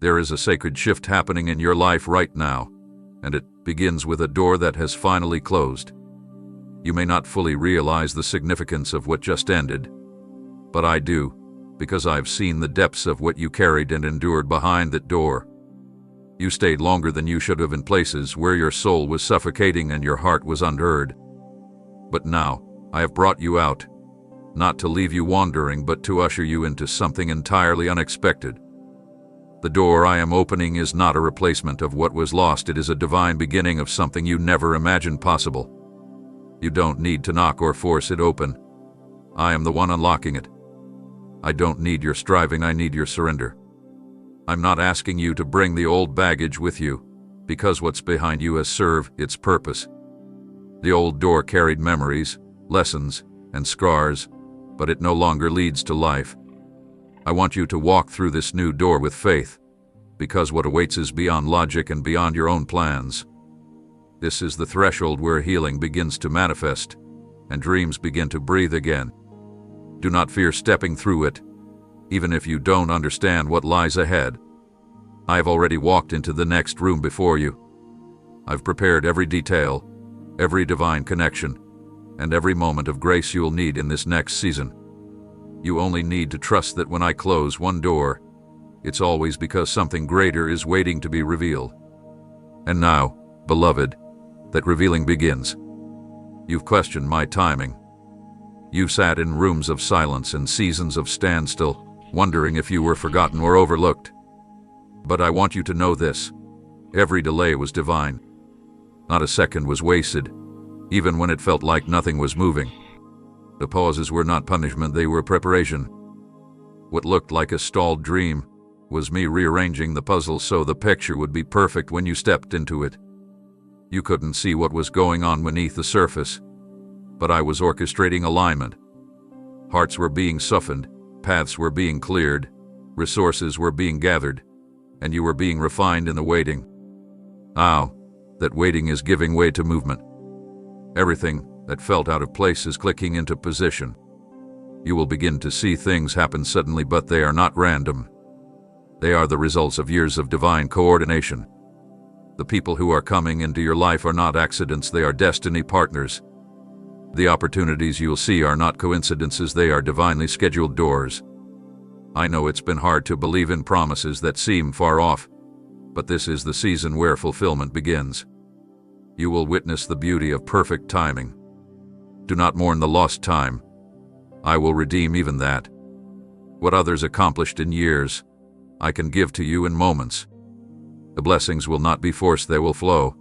There is a sacred shift happening in your life right now, and it begins with a door that has finally closed. You may not fully realize the significance of what just ended, but I do, because I've seen the depths of what you carried and endured behind that door. You stayed longer than you should have in places where your soul was suffocating and your heart was unheard. But now, I have brought you out, not to leave you wandering, but to usher you into something entirely unexpected. The door I am opening is not a replacement of what was lost. It is a divine beginning of something you never imagined possible. You don't need to knock or force it open. I am the one unlocking it. I don't need your striving, I need your surrender. I'm not asking you to bring the old baggage with you, because what's behind you has served its purpose. The old door carried memories, lessons, and scars, but it no longer leads to life. I want you to walk through this new door with faith, because what awaits is beyond logic and beyond your own plans. This is the threshold where healing begins to manifest, and dreams begin to breathe again. Do not fear stepping through it, even if you don't understand what lies ahead. I have already walked into the next room before you. I've prepared every detail, every divine connection, and every moment of grace you'll need in this next season. You only need to trust that when I close one door, it's always because something greater is waiting to be revealed. And now, beloved, that revealing begins. You've questioned my timing. You've sat in rooms of silence and seasons of standstill, wondering if you were forgotten or overlooked. But I want you to know this: every delay was divine. Not a second was wasted, even when it felt like nothing was moving. The pauses were not punishment, they were preparation. What looked like a stalled dream was me rearranging the puzzle so the picture would be perfect when you stepped into it. You couldn't see what was going on beneath the surface, but I was orchestrating alignment. Hearts were being softened, paths were being cleared, resources were being gathered, and you were being refined in the waiting. Now, that waiting is giving way to movement. Everything that felt out of place is clicking into position. You will begin to see things happen suddenly, but they are not random. They are the results of years of divine coordination. The people who are coming into your life are not accidents, they are destiny partners. The opportunities you'll see are not coincidences, they are divinely scheduled doors. I know it's been hard to believe in promises that seem far off, but this is the season where fulfillment begins. You will witness the beauty of perfect timing. Do not mourn the lost time. I will redeem even that. What others accomplished in years, I can give to you in moments. The blessings will not be forced, they will flow.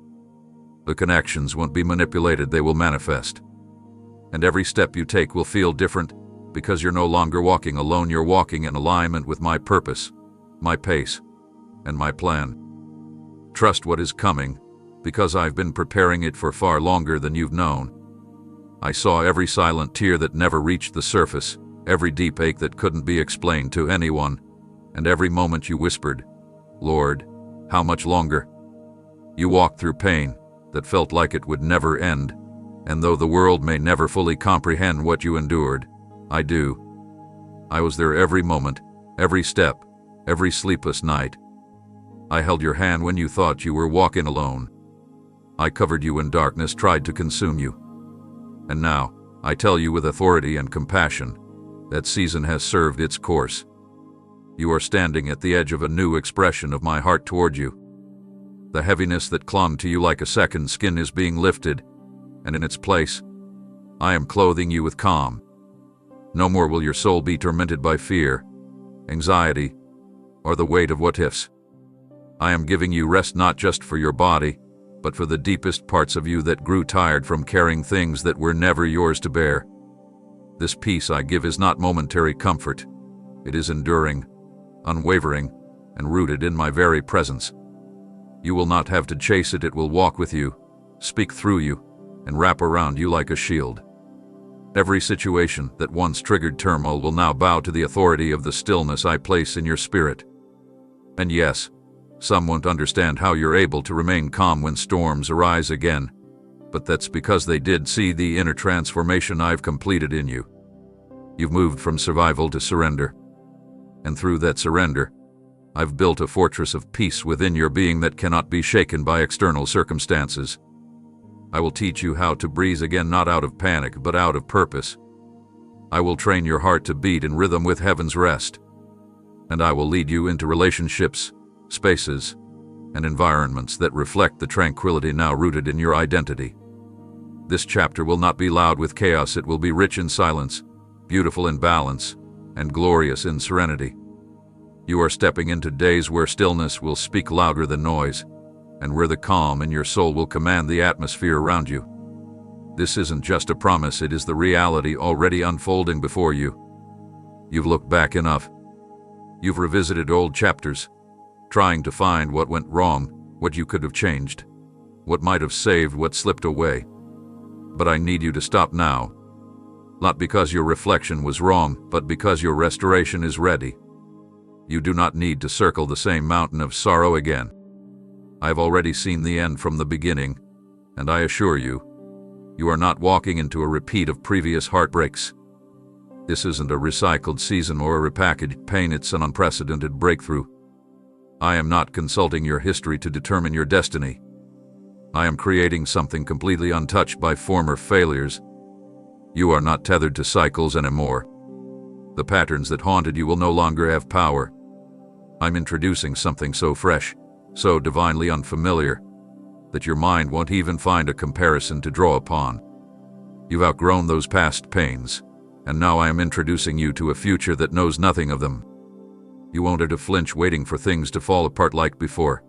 The connections won't be manipulated, they will manifest. And every step you take will feel different, because you're no longer walking alone, you're walking in alignment with my purpose, my pace, and my plan. Trust what is coming, because I've been preparing it for far longer than you've known. I saw every silent tear that never reached the surface, every deep ache that couldn't be explained to anyone, and every moment you whispered, "Lord, how much longer?" You walked through pain that felt like it would never end, and though the world may never fully comprehend what you endured, I do. I was there every moment, every step, every sleepless night. I held your hand when you thought you were walking alone. I covered you when darkness tried to consume you. And now, I tell you with authority and compassion, that season has served its course. You are standing at the edge of a new expression of my heart toward you. The heaviness that clung to you like a second skin is being lifted, and in its place, I am clothing you with calm. No more will your soul be tormented by fear, anxiety, or the weight of what-ifs. I am giving you rest not just for your body, but for the deepest parts of you that grew tired from carrying things that were never yours to bear. This peace I give is not momentary comfort. It is enduring, unwavering, and rooted in my very presence. You will not have to chase it, it will walk with you, speak through you, and wrap around you like a shield. Every situation that once triggered turmoil will now bow to the authority of the stillness I place in your spirit. And yes, some won't understand how you're able to remain calm when storms arise again, but that's because they did see the inner transformation I've completed in you. You've moved from survival to surrender, and through that surrender, I've built a fortress of peace within your being that cannot be shaken by external circumstances. I will teach you how to breathe again, not out of panic, but out of purpose. I will train your heart to beat in rhythm with heaven's rest. And I will lead you into relationships, spaces, and environments that reflect the tranquility now rooted in your identity. This chapter will not be loud with chaos, it will be rich in silence, beautiful in balance, and glorious in serenity. You are stepping into days where stillness will speak louder than noise, and where the calm in your soul will command the atmosphere around you. This isn't just a promise, it is the reality already unfolding before you. You've looked back enough. You've revisited old chapters, trying to find what went wrong, what you could have changed, what might have saved what slipped away. But I need you to stop now. Not because your reflection was wrong, but because your restoration is ready. You do not need to circle the same mountain of sorrow again. I've already seen the end from the beginning, and I assure you, you are not walking into a repeat of previous heartbreaks. This isn't a recycled season or a repackaged pain, it's an unprecedented breakthrough. I am not consulting your history to determine your destiny. I am creating something completely untouched by former failures. You are not tethered to cycles anymore. The patterns that haunted you will no longer have power. I'm introducing something so fresh, so divinely unfamiliar, that your mind won't even find a comparison to draw upon. You've outgrown those past pains, and now I am introducing you to a future that knows nothing of them. You won't have to flinch waiting for things to fall apart like before.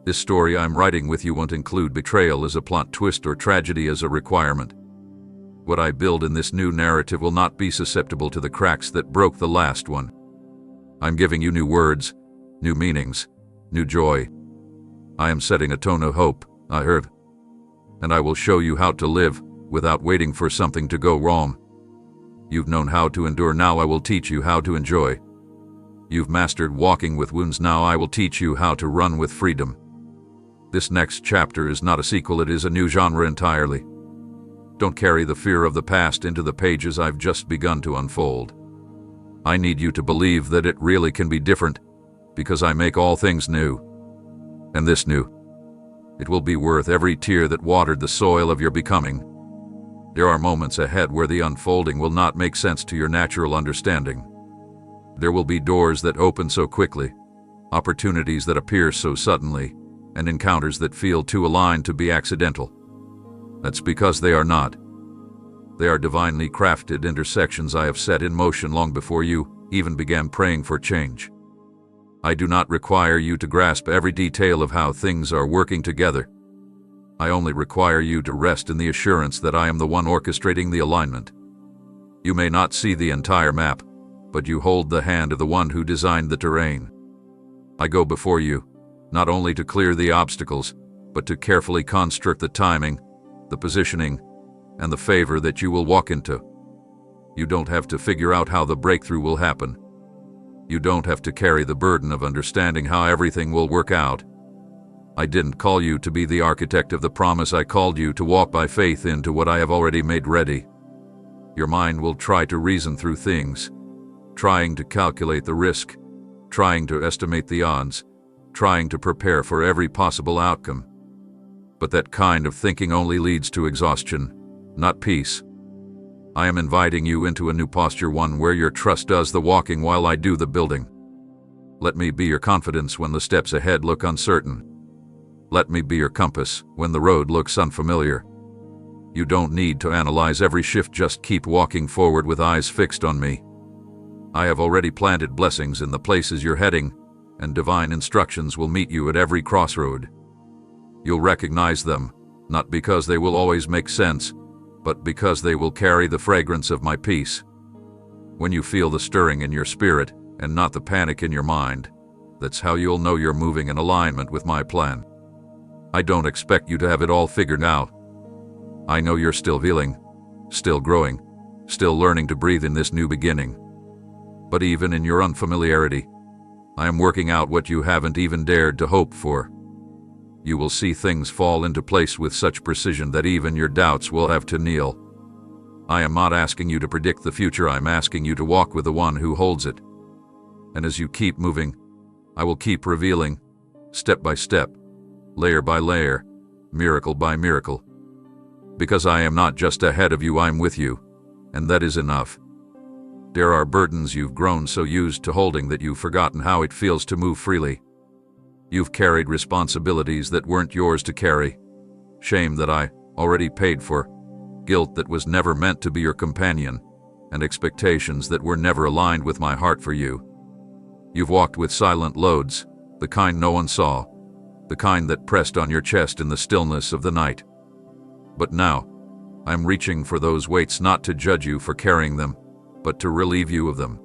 This story I'm writing with you won't include betrayal as a plot twist or tragedy as a requirement. What I build in this new narrative will not be susceptible to the cracks that broke the last one. I'm giving you new words, new meanings, new joy. I am setting a tone of hope, I heard. And I will show you how to live without waiting for something to go wrong. You've known how to endure, now I will teach you how to enjoy. You've mastered walking with wounds, now I will teach you how to run with freedom. This next chapter is not a sequel, it is a new genre entirely. Don't carry the fear of the past into the pages I've just begun to unfold. I need you to believe that it really can be different, because I make all things new. And this new, it will be worth every tear that watered the soil of your becoming. There are moments ahead where the unfolding will not make sense to your natural understanding. There will be doors that open so quickly, opportunities that appear so suddenly, and encounters that feel too aligned to be accidental. That's because they are not. They are divinely crafted intersections I have set in motion long before you even began praying for change. I do not require you to grasp every detail of how things are working together. I only require you to rest in the assurance that I am the one orchestrating the alignment. You may not see the entire map, but you hold the hand of the one who designed the terrain. I go before you, not only to clear the obstacles, but to carefully construct the timing, the positioning, and the favor that you will walk into. You don't have to figure out how the breakthrough will happen. You don't have to carry the burden of understanding how everything will work out. I didn't call you to be the architect of the promise, I called you to walk by faith into what I have already made ready. Your mind will try to reason through things, trying to calculate the risk, trying to estimate the odds, trying to prepare for every possible outcome. But that kind of thinking only leads to exhaustion, not peace. I am inviting you into a new posture, one where your trust does the walking while I do the building. Let me be your confidence when the steps ahead look uncertain. Let me be your compass when the road looks unfamiliar. You don't need to analyze every shift, just keep walking forward with eyes fixed on me. I have already planted blessings in the places you're heading, and divine instructions will meet you at every crossroad. You'll recognize them, not because they will always make sense, but because they will carry the fragrance of my peace. When you feel the stirring in your spirit, and not the panic in your mind, that's how you'll know you're moving in alignment with my plan. I don't expect you to have it all figured out. I know you're still healing, still growing, still learning to breathe in this new beginning. But even in your unfamiliarity, I am working out what you haven't even dared to hope for. You will see things fall into place with such precision that even your doubts will have to kneel. I am not asking you to predict the future, I'm asking you to walk with the one who holds it. And as you keep moving, I will keep revealing, step by step, layer by layer, miracle by miracle. Because I am not just ahead of you, I'm with you, and that is enough. There are burdens you've grown so used to holding that you've forgotten how it feels to move freely. You've carried responsibilities that weren't yours to carry, shame that I already paid for, guilt that was never meant to be your companion, and expectations that were never aligned with my heart for you. You've walked with silent loads, the kind no one saw, the kind that pressed on your chest in the stillness of the night. But now, I'm reaching for those weights not to judge you for carrying them, but to relieve you of them.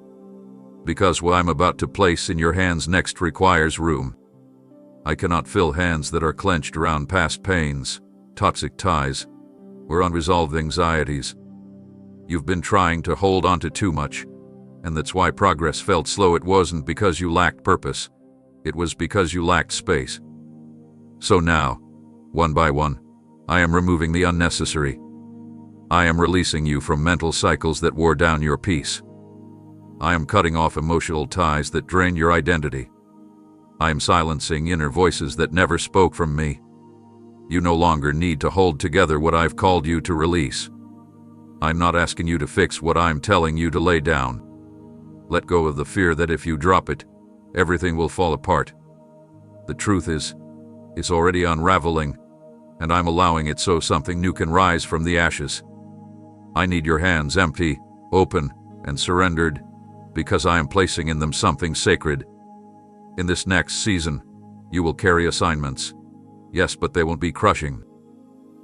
Because what I'm about to place in your hands next requires room. I cannot fill hands that are clenched around past pains, toxic ties, or unresolved anxieties. You've been trying to hold on to too much, and that's why progress felt slow. It wasn't because you lacked purpose, it was because you lacked space. So now, one by one, I am removing the unnecessary. I am releasing you from mental cycles that wore down your peace. I am cutting off emotional ties that drain your identity. I am silencing inner voices that never spoke from me. You no longer need to hold together what I've called you to release. I'm not asking you to fix what I'm telling you to lay down. Let go of the fear that if you drop it, everything will fall apart. The truth is, it's already unraveling, and I'm allowing it so something new can rise from the ashes. I need your hands empty, open, and surrendered, because I am placing in them something sacred. In this next season, you will carry assignments. Yes, but they won't be crushing.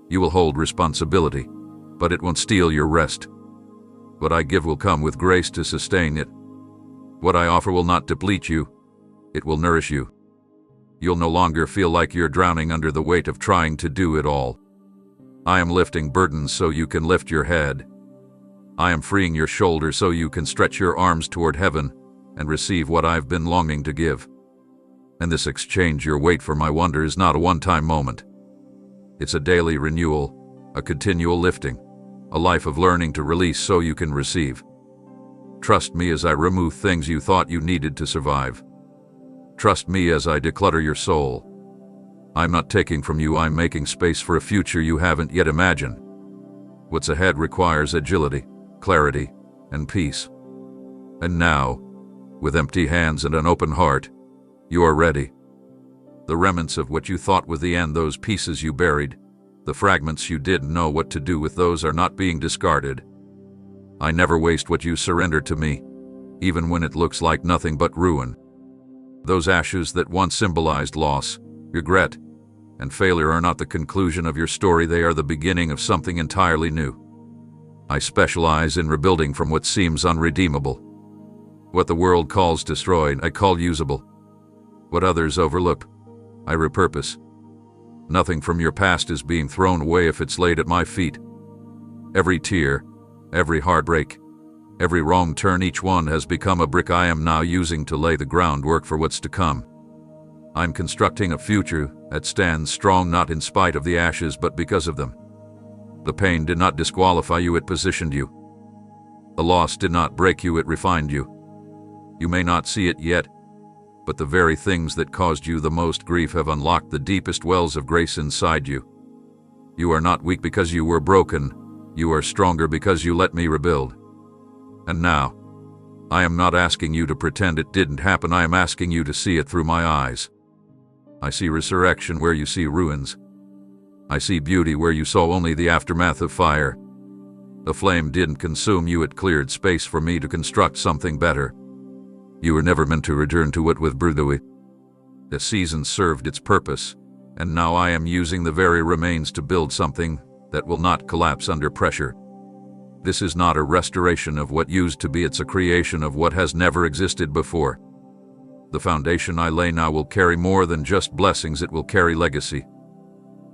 You will hold responsibility, but it won't steal your rest. What I give will come with grace to sustain it. What I offer will not deplete you, it will nourish you. You'll no longer feel like you're drowning under the weight of trying to do it all. I am lifting burdens so you can lift your head. I am freeing your shoulders so you can stretch your arms toward heaven and receive what I've been longing to give. And this exchange your weight for my wonder is not a one-time moment. It's a daily renewal, a continual lifting, a life of learning to release so you can receive. Trust me as I remove things you thought you needed to survive. Trust me as I declutter your soul. I'm not taking from you, I'm making space for a future you haven't yet imagined. What's ahead requires agility, clarity, and peace. And now, with empty hands and an open heart, you are ready. The remnants of what you thought was the end, those pieces you buried, the fragments you didn't know what to do with, those are not being discarded. I never waste what you surrender to me, even when it looks like nothing but ruin. Those ashes that once symbolized loss, regret, and failure are not the conclusion of your story, they are the beginning of something entirely new. I specialize in rebuilding from what seems unredeemable. What the world calls destroyed, I call usable. What others overlook, I repurpose. Nothing from your past is being thrown away if it's laid at my feet. Every tear, every heartbreak, every wrong turn, each one has become a brick I am now using to lay the groundwork for what's to come. I'm constructing a future that stands strong not in spite of the ashes but because of them. The pain did not disqualify you, it positioned you. The loss did not break you, it refined you. You may not see it yet, but the very things that caused you the most grief have unlocked the deepest wells of grace inside you. You are not weak because you were broken, you are stronger because you let me rebuild. And now, I am not asking you to pretend it didn't happen, I am asking you to see it through my eyes. I see resurrection where you see ruins. I see beauty where you saw only the aftermath of fire. The flame didn't consume you, it cleared space for me to construct something better. You were never meant to return to it with brutally. The season served its purpose, and now I am using the very remains to build something that will not collapse under pressure. This is not a restoration of what used to be, it's a creation of what has never existed before. The foundation I lay now will carry more than just blessings, it will carry legacy.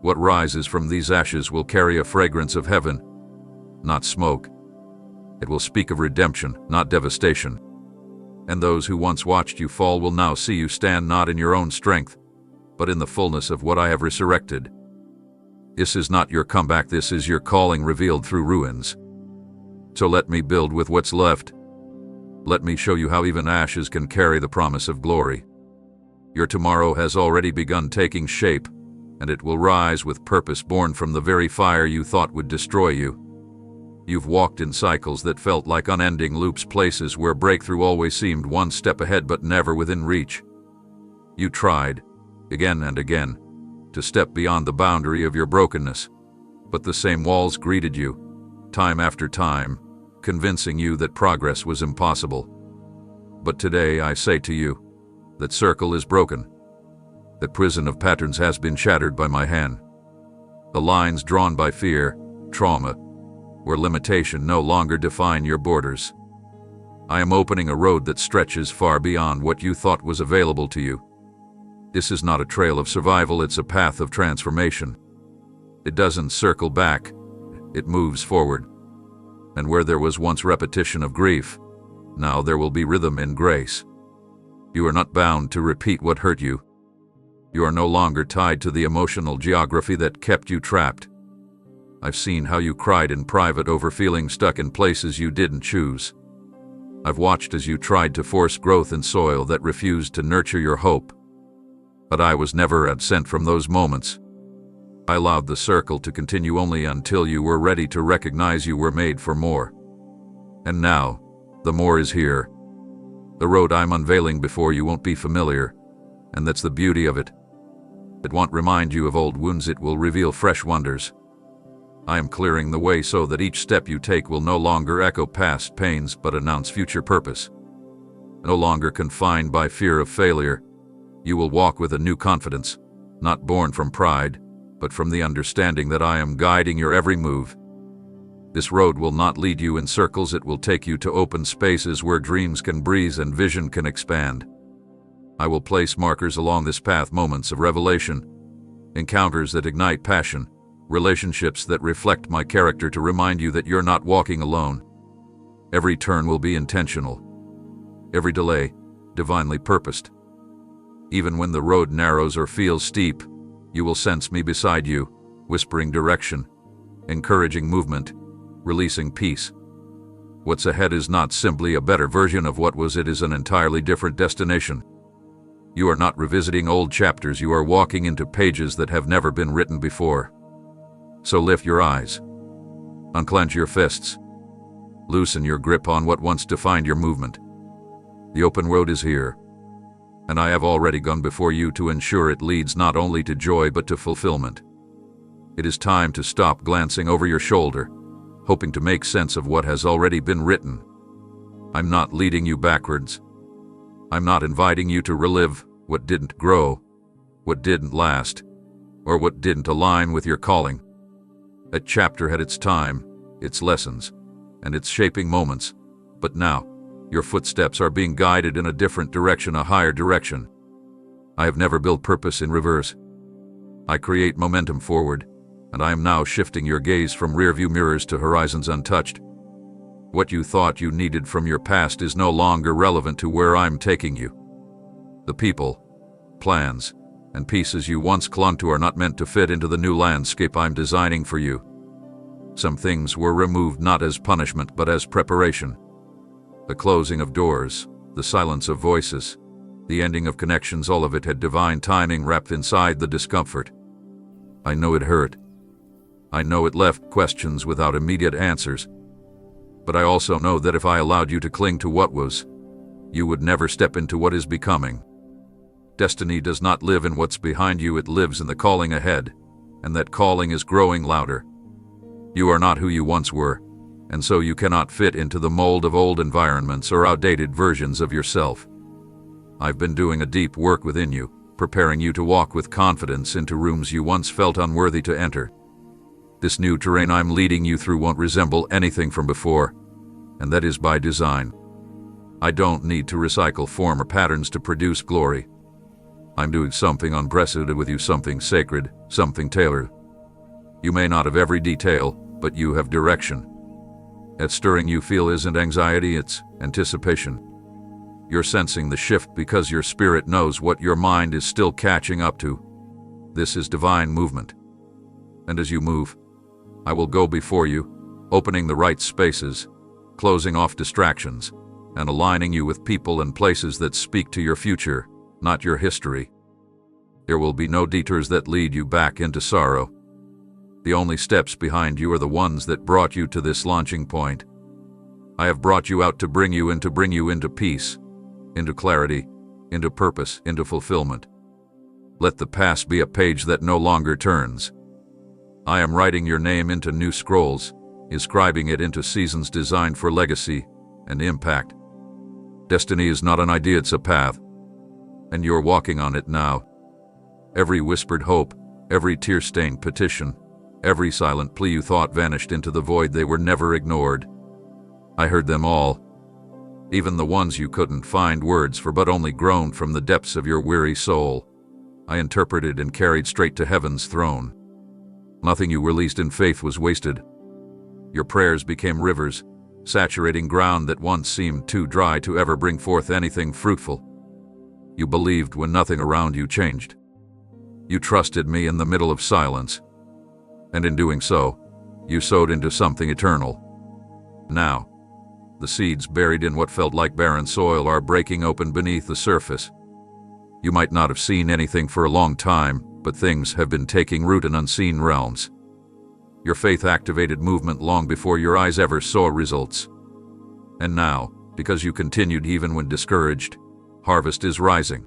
What rises from these ashes will carry a fragrance of heaven, not smoke. It will speak of redemption, not devastation. And those who once watched you fall will now see you stand not in your own strength, but in the fullness of what I have resurrected. This is not your comeback, this is your calling revealed through ruins. So let me build with what's left. Let me show you how even ashes can carry the promise of glory. Your tomorrow has already begun taking shape, and it will rise with purpose born from the very fire you thought would destroy you. You've walked in cycles that felt like unending loops, places where breakthrough always seemed one step ahead but never within reach. You tried, again and again, to step beyond the boundary of your brokenness, but the same walls greeted you, time after time, convincing you that progress was impossible. But today I say to you, that circle is broken. That prison of patterns has been shattered by my hand. The lines drawn by fear, trauma, or limitation no longer define your borders. I am opening a road that stretches far beyond what you thought was available to you. This is not a trail of survival, it's a path of transformation. It doesn't circle back, it moves forward. And where there was once repetition of grief, now there will be rhythm in grace. You are not bound to repeat what hurt you. You are no longer tied to the emotional geography that kept you trapped. I've seen how you cried in private over feeling stuck in places you didn't choose. I've watched as you tried to force growth in soil that refused to nurture your hope. But I was never absent from those moments. I allowed the circle to continue only until you were ready to recognize you were made for more. And now, the more is here. The road I'm unveiling before you won't be familiar, and that's the beauty of it. It won't remind you of old wounds, it will reveal fresh wonders. I am clearing the way so that each step you take will no longer echo past pains but announce future purpose. No longer confined by fear of failure, you will walk with a new confidence, not born from pride, but from the understanding that I am guiding your every move. This road will not lead you in circles, it will take you to open spaces where dreams can breathe and vision can expand. I will place markers along this path, moments of revelation, encounters that ignite passion, relationships that reflect my character to remind you that you're not walking alone. Every turn will be intentional. Every delay, divinely purposed. Even when the road narrows or feels steep, you will sense me beside you, whispering direction, encouraging movement, releasing peace. What's ahead is not simply a better version of what was, it is an entirely different destination. You are not revisiting old chapters, you are walking into pages that have never been written before. So lift your eyes, unclench your fists, loosen your grip on what once defined your movement. The open road is here, and I have already gone before you to ensure it leads not only to joy but to fulfillment. It is time to stop glancing over your shoulder, hoping to make sense of what has already been written. I'm not leading you backwards. I'm not inviting you to relive what didn't grow, what didn't last, or what didn't align with your calling. That chapter had its time, its lessons, and its shaping moments, but now, your footsteps are being guided in a different direction, a higher direction. I have never built purpose in reverse. I create momentum forward, and I am now shifting your gaze from rearview mirrors to horizons untouched. What you thought you needed from your past is no longer relevant to where I'm taking you. The people, plans, and pieces you once clung to are not meant to fit into the new landscape I'm designing for you. Some things were removed not as punishment but as preparation. The closing of doors, the silence of voices, the ending of connections, all of it had divine timing wrapped inside the discomfort. I know it hurt. I know it left questions without immediate answers. But I also know that if I allowed you to cling to what was, you would never step into what is becoming. Destiny does not live in what's behind you, it lives in the calling ahead, and that calling is growing louder. You are not who you once were, and so you cannot fit into the mold of old environments or outdated versions of yourself. I've been doing a deep work within you, preparing you to walk with confidence into rooms you once felt unworthy to enter. This new terrain I'm leading you through won't resemble anything from before, and that is by design. I don't need to recycle former patterns to produce glory. I'm doing something unprecedented with you, something sacred, something tailored. You may not have every detail, but you have direction. That stirring you feel isn't anxiety, it's anticipation. You're sensing the shift because your spirit knows what your mind is still catching up to. This is divine movement. And as you move, I will go before you, opening the right spaces, closing off distractions, and aligning you with people and places that speak to your future, not your history. There will be no detours that lead you back into sorrow. The only steps behind you are the ones that brought you to this launching point. I have brought you out to bring you into peace, into clarity, into purpose, into fulfillment. Let the past be a page that no longer turns. I am writing your name into new scrolls, inscribing it into seasons designed for legacy and impact. Destiny is not an idea, it's a path, and you're walking on it now. Every whispered hope, every tear-stained petition, every silent plea you thought vanished into the void, they were never ignored. I heard them all, even the ones you couldn't find words for but only groaned from the depths of your weary soul. I interpreted and carried straight to heaven's throne. Nothing you released in faith was wasted. Your prayers became rivers, saturating ground that once seemed too dry to ever bring forth anything fruitful. You believed when nothing around you changed. You trusted me in the middle of silence, and in doing so, you sowed into something eternal. Now, the seeds buried in what felt like barren soil are breaking open beneath the surface. You might not have seen anything for a long time, but things have been taking root in unseen realms. Your faith activated movement long before your eyes ever saw results. And now, because you continued even when discouraged, harvest is rising.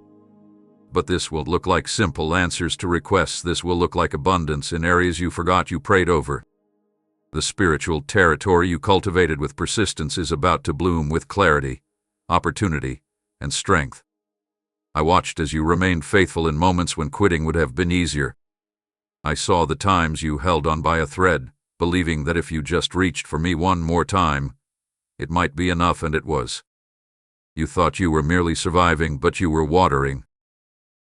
But this will look like simple answers to requests. This will look like abundance in areas you forgot you prayed over. The spiritual territory you cultivated with persistence is about to bloom with clarity, opportunity, and strength. I watched as you remained faithful in moments when quitting would have been easier. I saw the times you held on by a thread, believing that if you just reached for me one more time, it might be enough, and it was. You thought you were merely surviving, but you were watering.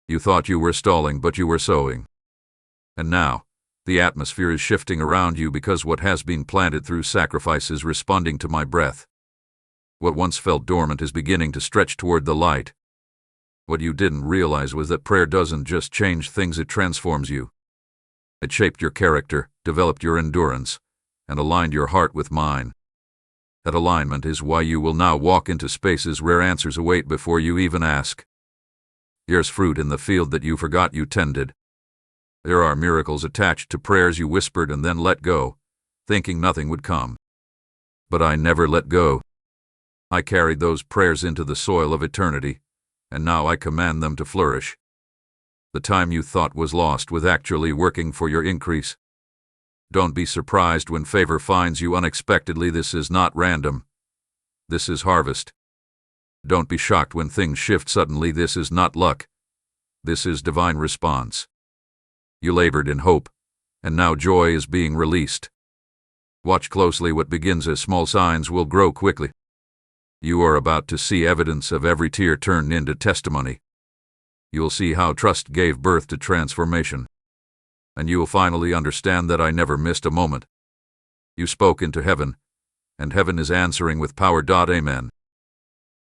You thought you were stalling, but you were sowing. And now, the atmosphere is shifting around you because what has been planted through sacrifice is responding to my breath. What once felt dormant is beginning to stretch toward the light. What you didn't realize was that prayer doesn't just change things, it transforms you. It shaped your character, developed your endurance, and aligned your heart with mine. That alignment is why you will now walk into spaces where answers await before you even ask. There's fruit in the field that you forgot you tended. There are miracles attached to prayers you whispered and then let go, thinking nothing would come. But I never let go. I carried those prayers into the soil of eternity, and now I command them to flourish. The time you thought was lost was actually working for your increase. Don't be surprised when favor finds you unexpectedly. This is not random. This is harvest. Don't be shocked when things shift suddenly. This is not luck. This is divine response. You labored in hope, and now joy is being released. Watch closely. What begins as small signs will grow quickly. You are about to see evidence of every tear turned into testimony. You'll see how trust gave birth to transformation. And you will finally understand that I never missed a moment. You spoke into heaven, and heaven is answering with power. Amen.